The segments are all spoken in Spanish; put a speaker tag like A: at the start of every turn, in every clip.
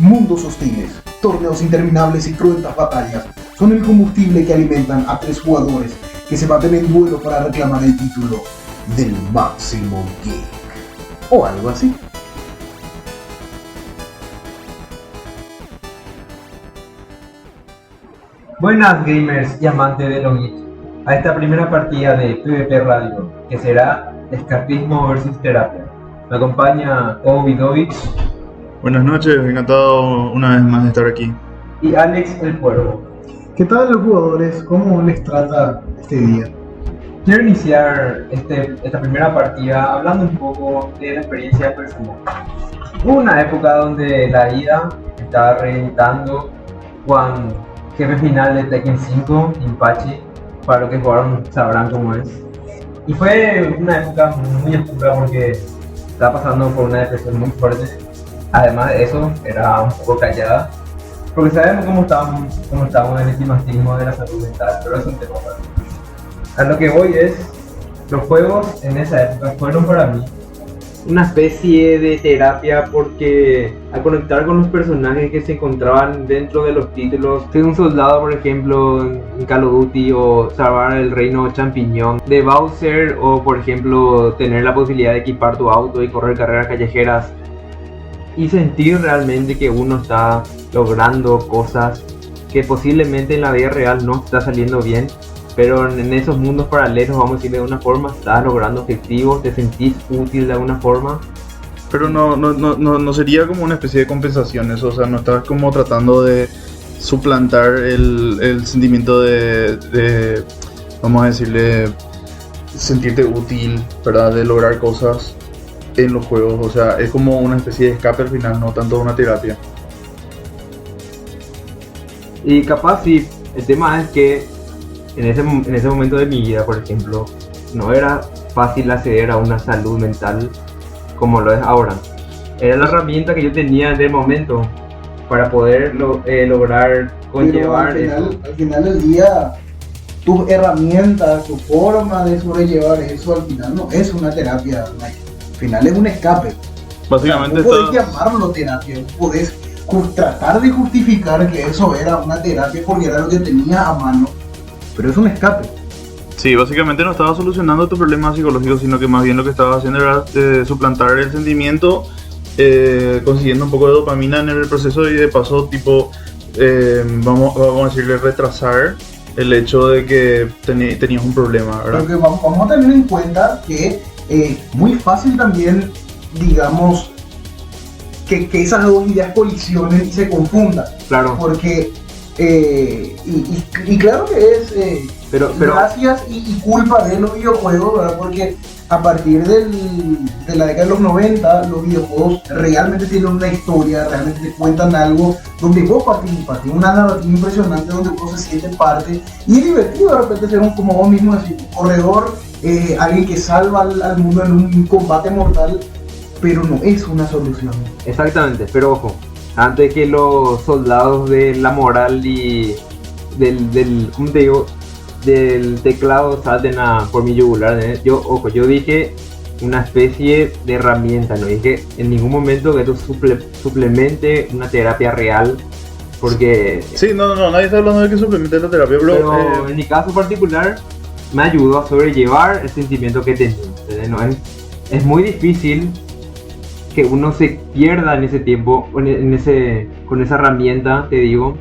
A: Mundos hostiles, torneos interminables y cruentas batallas son el combustible que alimentan a 3 jugadores que se baten en duelo para reclamar el título del máximo geek. O algo así.
B: Buenas gamers y amantes de los geeks, a esta primera partida de PvP Radio, que será Escapismo vs Terapia. Me acompaña Ovidovich.
C: Buenas noches, encantado una vez más de estar aquí.
B: Y Alex el Cuervo.
A: ¿Qué tal los jugadores? ¿Cómo les trata este día?
B: Quiero iniciar esta primera partida hablando un poco de la experiencia personal. Hubo una época donde la ida estaba reventando con jefe final de Tekken 5, Impachi, para los que jugaron sabrán cómo es. Y fue una época muy oscura porque estaba pasando por una depresión muy fuerte. Además de eso, era un poco callada, porque sabemos cómo estamos en el estigmatismo de la salud mental, pero es un tema aparte. A lo que voy es, los juegos en esa época fueron para mí una especie de terapia, porque al conectar con los personajes que se encontraban dentro de los títulos, ser un soldado por ejemplo en Call of Duty, o salvar el reino champiñón de Bowser, o por ejemplo tener la posibilidad de equipar tu auto y correr carreras callejeras, y sentir realmente que uno está logrando cosas que posiblemente en la vida real no está saliendo bien, pero en esos mundos paralelos, vamos a decir de una forma, estás logrando objetivos, te sentís útil de alguna forma.
C: Pero no sería como una especie de compensación eso, o sea, no estás como tratando de suplantar el sentimiento de, vamos a decirle, sentirte útil, ¿verdad? De lograr cosas en los juegos, o sea, es como una especie de escape al final, no tanto una terapia.
B: Y capaz sí, el tema es que en ese momento de mi vida, por ejemplo, no era fácil acceder a una salud mental como lo es ahora. Era la herramienta que yo tenía en el momento para poder lograr conllevar eso.
A: Al final del día, tus herramientas, tu forma de sobrellevar eso, al final no es una terapia, al final es un escape.
C: Básicamente
A: no podés llamarlo terapia, podés tratar de justificar que eso era una terapia porque era lo que tenías a mano, pero es un escape.
C: Sí, básicamente no estaba solucionando tu problema psicológico, sino que más bien lo que estaba haciendo era suplantar el sentimiento, consiguiendo un poco de dopamina en el proceso, y de paso tipo vamos a decirle retrasar el hecho de que tenías un problema, ¿verdad?
A: Porque vamos a tener en cuenta que muy fácil también, digamos, que esas dos ideas colisionen y se confundan. Claro. Porque, y claro que es pero gracias y culpa de los videojuegos, ¿verdad? Porque a partir de la década de los 90, los videojuegos realmente tienen una historia, realmente te cuentan algo donde vos participas, tiene una narrativa impresionante donde vos se sientes parte, y es divertido de repente ser como vos mismo, decir, un corredor, alguien que salva al mundo en un combate mortal, pero no es una solución.
B: Exactamente, pero ojo, antes que los soldados de la moral y del ¿cómo te digo? Del teclado salten por mi yugular, yo dije una especie de herramienta, no dije en ningún momento que esto suplemente una terapia real, porque
C: sí, nadie está hablando de que suplemente la terapia,
B: pero en mi caso particular me ayudó a sobrellevar el sentimiento que tenía, ¿no? Es muy difícil que uno se pierda en ese tiempo, con esa herramienta, te digo,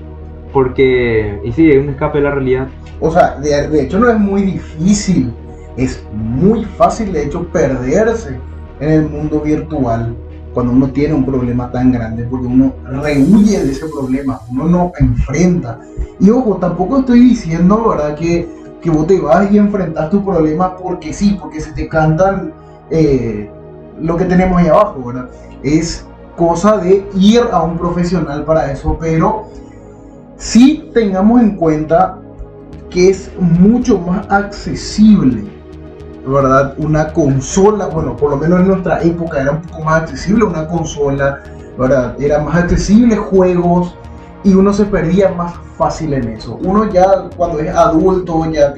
B: porque, y sí, es un escape de la realidad.
A: O sea, de hecho no es muy difícil, es muy fácil de hecho perderse en el mundo virtual cuando uno tiene un problema tan grande, porque uno rehuye de ese problema, uno no enfrenta. Y ojo, tampoco estoy diciendo, ¿verdad?, que vos te vas y enfrentas tu problema porque sí, porque se te cantan lo que tenemos ahí abajo, ¿verdad? Es cosa de ir a un profesional para eso, pero sí tengamos en cuenta que es mucho más accesible, ¿verdad? Una consola, bueno, por lo menos en nuestra época era un poco más accesible una consola, ¿verdad? Era más accesible juegos y uno se perdía más fácil en eso. Uno ya cuando es adulto ya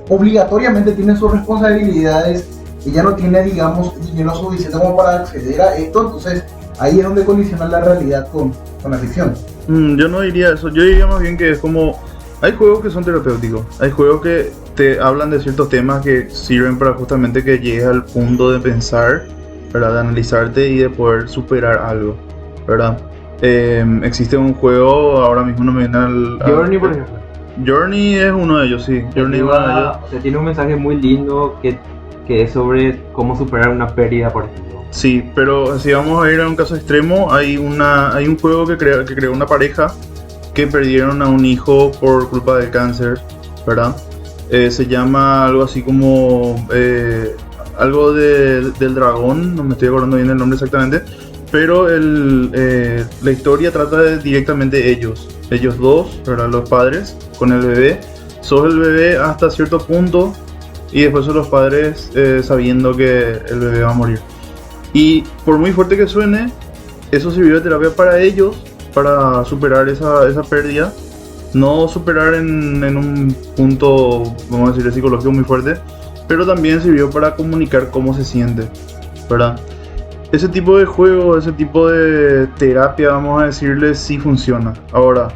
A: obligatoriamente tiene sus responsabilidades y ya no tiene, digamos, dinero suficiente como para acceder a esto, entonces ahí es donde colisiona la realidad con la ficción.
C: Yo no diría eso, yo diría más bien que es como, hay juegos que son terapéuticos, hay juegos que te hablan de ciertos temas que sirven para justamente que llegues al punto de pensar, ¿verdad? De analizarte y de poder superar algo, ¿verdad? Existe un juego, ahora mismo no me viene
B: Journey, por ejemplo.
C: Journey es uno de ellos, sí. Journey es uno de ellos.
B: O sea, tiene un mensaje muy lindo que es sobre cómo superar una pérdida, por ejemplo.
C: Sí, pero si vamos a ir a un caso extremo, hay un juego que creó una pareja que perdieron a un hijo por culpa del cáncer, ¿verdad? Se llama algo así como algo del dragón, no me estoy acordando bien el nombre exactamente, pero la historia trata de directamente ellos dos, ¿verdad? Los padres con el bebé. Sos el bebé hasta cierto punto y después son los padres sabiendo que el bebé va a morir. Y por muy fuerte que suene, eso sirvió de terapia para ellos, para superar esa pérdida. No superar en un punto, vamos a decir, psicológico muy fuerte, pero también sirvió para comunicar cómo se siente, ¿verdad? Ese tipo de juego, ese tipo de terapia, vamos a decirle, sí funciona. Ahora,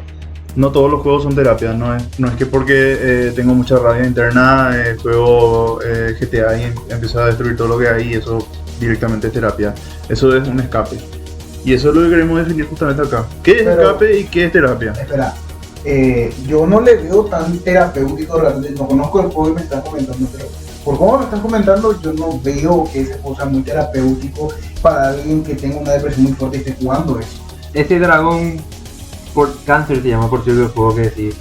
C: no todos los juegos son terapia, no es que porque tengo mucha rabia interna, juego GTA y empiezo a destruir todo lo que hay y eso directamente es terapia. Eso es un escape. Y eso es lo que queremos definir justamente acá. ¿Qué es escape y qué es terapia?
A: Espera, yo no le veo tan terapéutico realmente, no conozco el juego y me estás comentando, pero por cómo me estás comentando, yo no veo que ese juego sea muy terapéutico para alguien que tenga una depresión muy fuerte y esté jugando eso.
B: Ese dragón por cáncer se llama, por cierto, el juego que decís.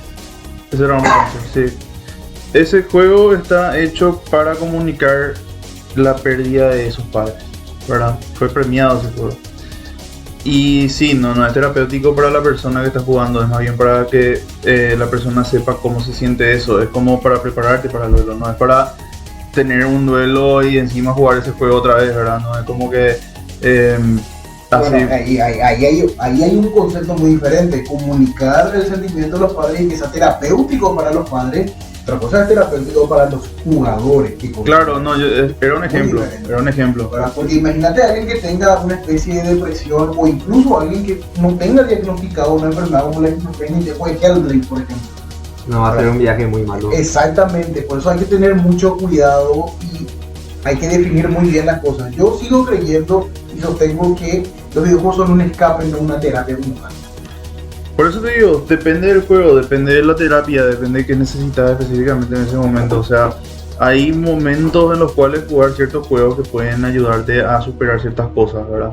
C: Ese dragón por cáncer, sí. Ese juego está hecho para comunicar la pérdida de sus padres, ¿verdad? Fue premiado ese juego. Y sí, no es terapéutico para la persona que está jugando, es más bien para que la persona sepa cómo se siente eso. Es como para prepararte para el duelo, no es para tener un duelo y encima jugar ese juego otra vez, ¿verdad? No es como que así.
A: Bueno, ahí hay un concepto muy diferente, comunicar el sentimiento de los padres y que sea terapéutico para los padres. Otra cosa es terapéutico para los jugadores.
C: Claro, no, era un ejemplo.
A: Porque imagínate a alguien que tenga una especie de depresión o incluso alguien que no tenga diagnosticado una enfermedad como la esquizofrenia y se puede Hellblade, por ejemplo.
B: No, va a ser un viaje muy malo.
A: Exactamente, por eso hay que tener mucho cuidado y hay que definir muy bien las cosas. Yo sigo creyendo y sostengo que los videojuegos son un escape, no una terapia como tal.
C: Por eso te digo, depende del juego, depende de la terapia, depende de qué necesitas específicamente en ese momento. O sea, hay momentos en los cuales jugar ciertos juegos que pueden ayudarte a superar ciertas cosas, ¿verdad?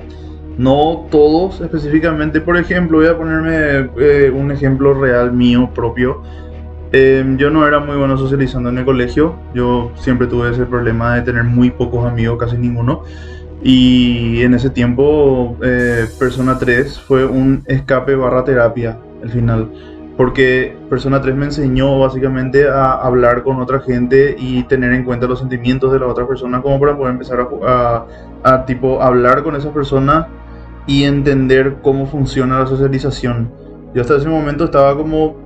C: No todos específicamente. Por ejemplo, voy a ponerme un ejemplo real mío propio. Yo no era muy bueno socializando en el colegio. Yo siempre tuve ese problema de tener muy pocos amigos, casi ninguno. Y en ese tiempo Persona 3 fue un escape / terapia al final, porque Persona 3 me enseñó básicamente a hablar con otra gente y tener en cuenta los sentimientos de la otra persona como para poder empezar a tipo hablar con esa persona y entender cómo funciona la socialización. Yo hasta ese momento estaba como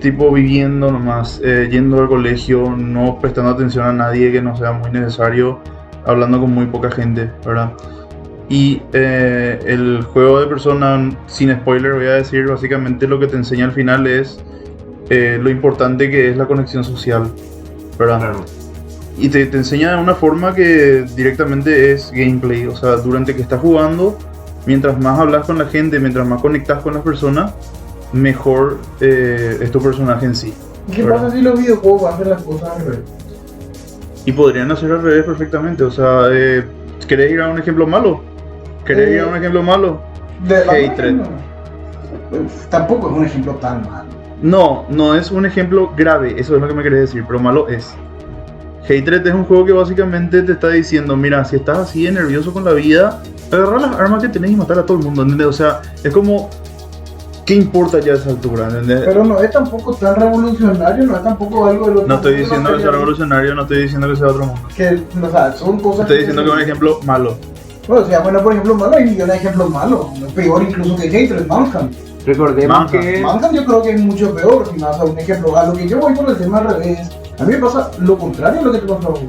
C: tipo viviendo nomás, yendo al colegio, no prestando atención a nadie que no sea muy necesario, hablando con muy poca gente, ¿verdad? Y el juego de Persona, sin spoiler voy a decir, básicamente lo que te enseña al final es lo importante que es la conexión social, ¿verdad?
B: Claro.
C: Y te enseña de una forma que directamente es gameplay, o sea, durante que estás jugando, mientras más hablas con la gente, mientras más conectas con las personas, mejor es tu personaje en sí.
A: ¿Y qué pasa si los videojuegos hacen las cosas al revés?
C: Y podrían hacer al revés perfectamente, o sea, ¿querés ir a un ejemplo malo? ¿Querés ir a un ejemplo malo? Hatred.
A: Tampoco es un ejemplo tan malo.
C: No es un ejemplo grave, eso es lo que me querés decir, pero malo es. Hatred es un juego que básicamente te está diciendo, mira, si estás así de nervioso con la vida, agarrar las armas que tenés y matar a todo el mundo, ¿entendés? O sea, es como, ¿qué importa ya a esa altura? ¿Entendés?
A: Pero no es tampoco tan revolucionario, no es tampoco algo de lo que...
C: No estoy diciendo que sea revolucionario, no estoy diciendo que sea otro mundo.
A: Que, o sea, son cosas...
C: Estoy diciendo que es un ejemplo malo.
A: Bueno, o sea, bueno, por ejemplo, malo hay millones de ejemplos malos. Peor incluso que Hatred, Manhunt.
B: Recordemos que...
A: Manhunt yo creo que es mucho peor, si me vas a un ejemplo. A lo que yo voy por el tema al revés, a mí me pasa lo contrario a lo que te pasa a vos.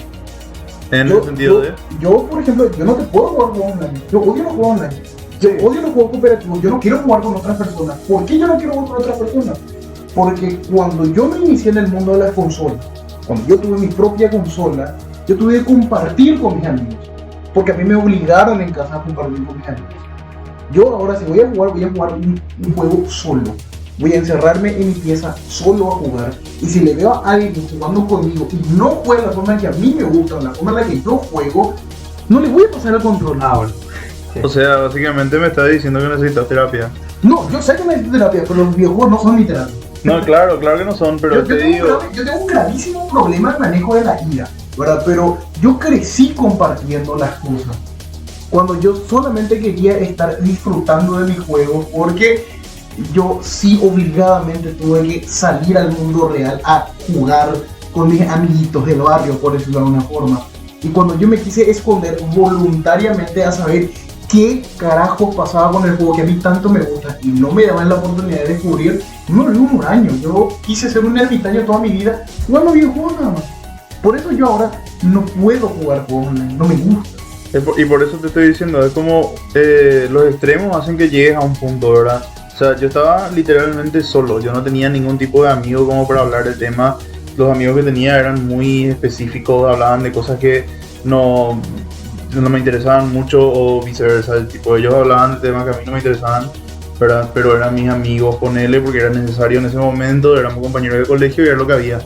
C: En el sentido de...
A: Yo, por ejemplo, yo no te puedo jugar online. Yo odio los juegos online. Yo odio los juegos cooperativos, yo no quiero jugar con otras personas. ¿Por qué yo no quiero jugar con otras personas? Porque cuando yo me inicié en el mundo de las consolas, cuando yo tuve mi propia consola, yo tuve que compartir con mis amigos. Porque a mí me obligaron en casa a compartir con mis amigos. Yo ahora si voy a jugar un juego solo. Voy a encerrarme en mi pieza solo a jugar. Y si le veo a alguien jugando conmigo y no juega de la forma en que a mí me gusta, la forma en la que yo juego, no le voy a pasar el control.
B: Bueno. Sí.
C: O sea, básicamente me estás diciendo que necesitas terapia.
A: No, yo sé que necesito terapia, pero los videojuegos no son mi terapia.
C: No, claro que no son, pero
A: yo tengo un gravísimo problema de manejo de la ira, ¿verdad? Pero yo crecí compartiendo las cosas. Cuando yo solamente quería estar disfrutando de mis juegos, porque yo sí obligadamente tuve que salir al mundo real a jugar con mis amiguitos del barrio, por decirlo de alguna forma. Y cuando yo me quise esconder voluntariamente a saber qué carajos pasaba con el juego que a mí tanto me gusta y no me daban la oportunidad de descubrir, no lo digo un año. Yo quise ser un ermitaño toda mi vida jugando videojuegos nada más. Por eso yo ahora no puedo jugar juegos online, no me gusta.
C: Y por eso te estoy diciendo, es como los extremos hacen que llegues a un punto, ¿verdad? O sea, yo estaba literalmente solo, yo no tenía ningún tipo de amigo como para hablar del tema. Los amigos que tenía eran muy específicos, hablaban de cosas que no me interesaban mucho o viceversa. El tipo, ellos hablaban de temas que a mí no me interesaban, ¿verdad? Pero eran mis amigos, ponele, porque era necesario en ese momento, éramos compañeros de colegio y era lo que había.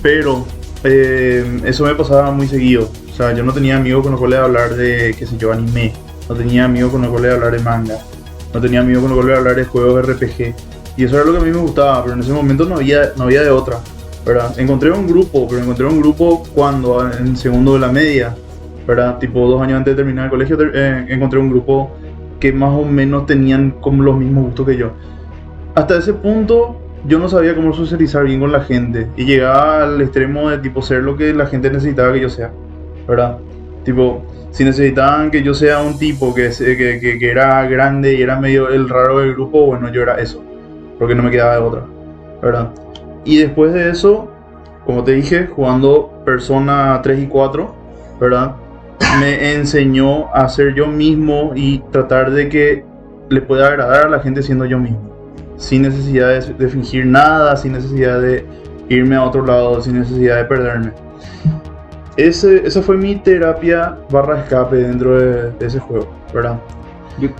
C: Pero eso me pasaba muy seguido. O sea, yo no tenía amigos con los cuales hablar de, qué sé yo, anime. No tenía amigos con los cuales hablar de manga. No tenía amigos con los cuales hablar de juegos RPG. Y eso era lo que a mí me gustaba, pero en ese momento no había de otra, ¿verdad? Encontré un grupo cuando en segundo de la media, ¿verdad? Tipo 2 años antes de terminar el colegio, encontré un grupo que más o menos tenían como los mismos gustos que yo. Hasta ese punto yo no sabía cómo socializar bien con la gente y llegaba al extremo de tipo ser lo que la gente necesitaba que yo sea, ¿verdad? Tipo, si necesitaban que yo sea un tipo que era grande y era medio el raro del grupo, bueno, yo era eso, porque no me quedaba de otra, ¿verdad? Y después de eso, como te dije, jugando Persona 3 y 4, ¿verdad? Me enseñó a ser yo mismo y tratar de que le pueda agradar a la gente siendo yo mismo, sin necesidad de fingir nada, sin necesidad de irme a otro lado, sin necesidad de perderme. Esa fue mi terapia / escape dentro de ese juego, ¿verdad?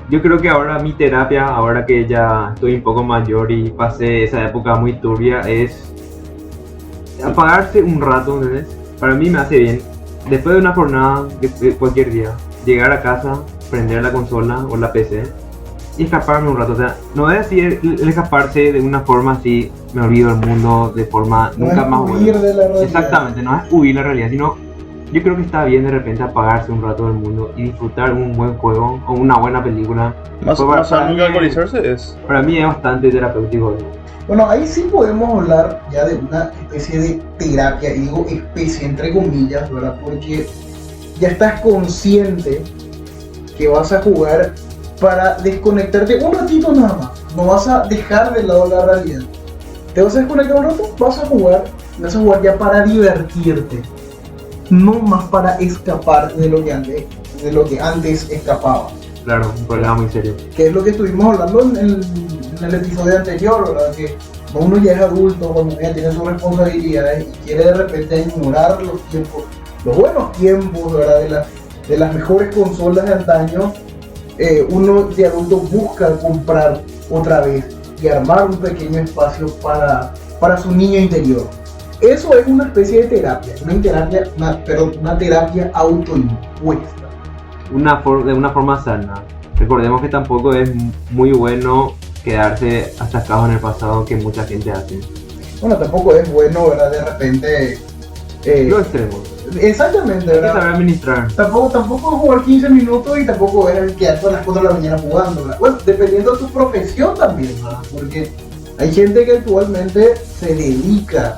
B: Yo creo que ahora mi terapia, ahora que ya estoy un poco mayor y pasé esa época muy turbia, es apagarse un rato, ¿entendés? Para mí me hace bien. Después de una jornada de cualquier día, llegar a casa, prender la consola o la PC y escaparme un rato. O sea, no es decir el escaparse de una forma así, me olvido del mundo de forma
A: no
B: nunca
A: es
B: más
A: huir de la realidad.
B: Exactamente, no es huir la realidad, sino yo creo que está bien de repente apagarse un rato del mundo y disfrutar un buen juego o una buena película.
C: Más sano que alcoholizarse es.
B: Para mí es bastante terapéutico.
A: Bueno, ahí sí podemos hablar ya de una especie de terapia, y digo especie entre comillas, ¿verdad? Porque ya estás consciente que vas a jugar para desconectarte un ratito nada más. No vas a dejar de lado la realidad. ¿Te vas a desconectar un rato? Vas a jugar ya para divertirte. No más para escapar de lo que antes escapaba.
B: Claro, un problema muy serio.
A: Que es lo que estuvimos hablando en el episodio anterior, ¿verdad? Que cuando uno ya es adulto, cuando ya tiene sus responsabilidades y quiere de repente ignorar los tiempos, los buenos tiempos, ¿verdad? De las mejores consolas de antaño, uno de adulto busca comprar otra vez y armar un pequeño espacio para su niño interior. Eso es una especie de terapia, una terapia autoimpuesta.
B: De una forma sana. Recordemos que tampoco es muy bueno quedarse atascado en el pasado, que mucha gente hace.
A: Bueno, tampoco es bueno, ¿verdad? De repente...
B: Los extremos.
A: Exactamente,
B: Hay que
A: ¿verdad?
B: saber administrar.
A: Tampoco es jugar 15 minutos y tampoco es quedarte a las 4 de la mañana jugando, ¿verdad? Bueno, dependiendo de tu profesión también, ¿verdad? Porque hay gente que actualmente se dedica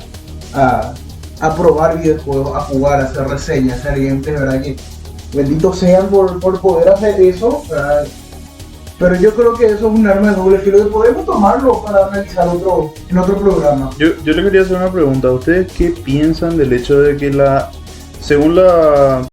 A: a probar videojuegos, a jugar, a hacer reseñas, a hacer gameplays, ¿verdad? Que benditos sean por poder hacer eso, ¿verdad? Pero yo creo que eso es un arma de doble filo que podemos tomarlo para analizar en otro programa.
C: Yo le quería hacer una pregunta. ¿Ustedes qué piensan del hecho de que según la